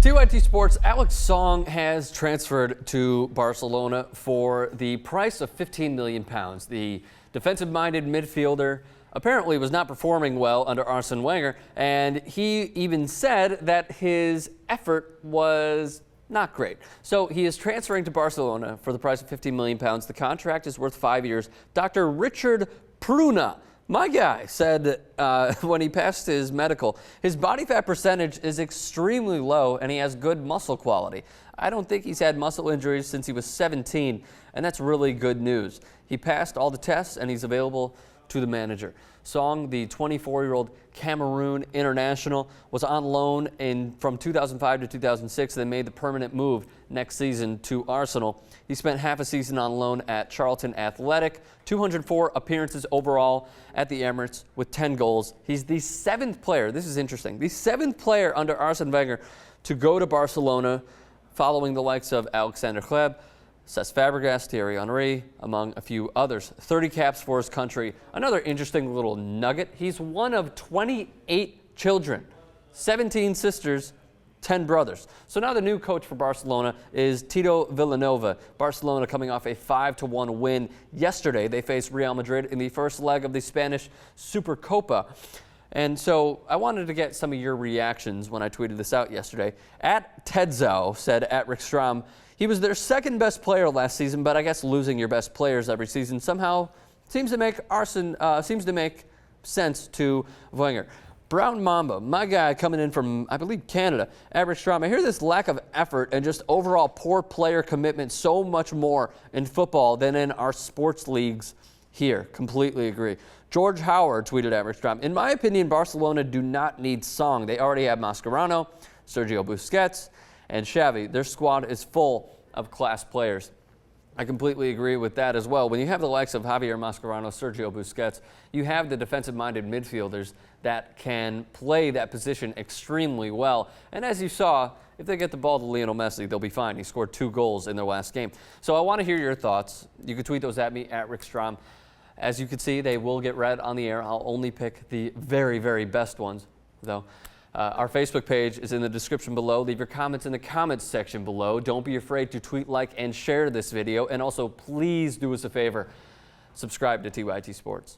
TYT Sports, Alex Song has transferred to Barcelona for the price of £15 million. The defensive-minded midfielder apparently was not performing well under Arsene Wenger, and he even said that his effort was not great. So he is transferring to Barcelona for the price of £15 million. The contract is worth 5 years. Dr. Richard Pruna, my guy, said when he passed his medical, his body fat percentage is extremely low and he has good muscle quality. I don't think he's had muscle injuries since he was 17, and that's really good news. He passed all the tests and he's available to the manager. Song, the 24-year-old Cameroon international, was on loan from 2005 to 2006, then made the permanent move next season to Arsenal. He spent half a season on loan at Charlton Athletic, 204 appearances overall at the Emirates with 10 goals. He's the seventh player, this is interesting, the seventh player under Arsene Wenger to go to Barcelona, following the likes of Alexander Hleb, Cesc Fabregas, Thierry Henry, among a few others. 30 caps for his country. Another interesting little nugget, he's one of 28 children, 17 sisters, 10 brothers. So now the new coach for Barcelona is Tito Vilanova. Barcelona coming off a 5-1 win yesterday. They faced Real Madrid in the first leg of the Spanish Supercopa. And so I wanted to get some of your reactions when I tweeted this out yesterday. At Tedzo said, at Rick Strom, he was their second best player last season, but I guess losing your best players every season somehow seems to make sense to Wenger. Brown Mamba, my guy coming in from, I believe, Canada. At Rick Strom, I hear this lack of effort and just overall poor player commitment so much more in football than in our sports leagues here. Completely agree. George Howard tweeted at Rick Strom, in my opinion, Barcelona do not need Song. They already have Mascherano, Sergio Busquets, and Xavi. Their squad is full of class players. I completely agree with that as well. When you have the likes of Javier Mascherano, Sergio Busquets, you have the defensive-minded midfielders that can play that position extremely well. And as you saw, if they get the ball to Lionel Messi, they'll be fine. He scored 2 goals in their last game. So I want to hear your thoughts. You can tweet those at me, at Rick Strom. As you can see, they will get read on the air. I'll only pick the very, very best ones, though. Our Facebook page is in the description below. Leave your comments in the comments section below. Don't be afraid to tweet, like, and share this video. And also, please do us a favor. Subscribe to TYT Sports.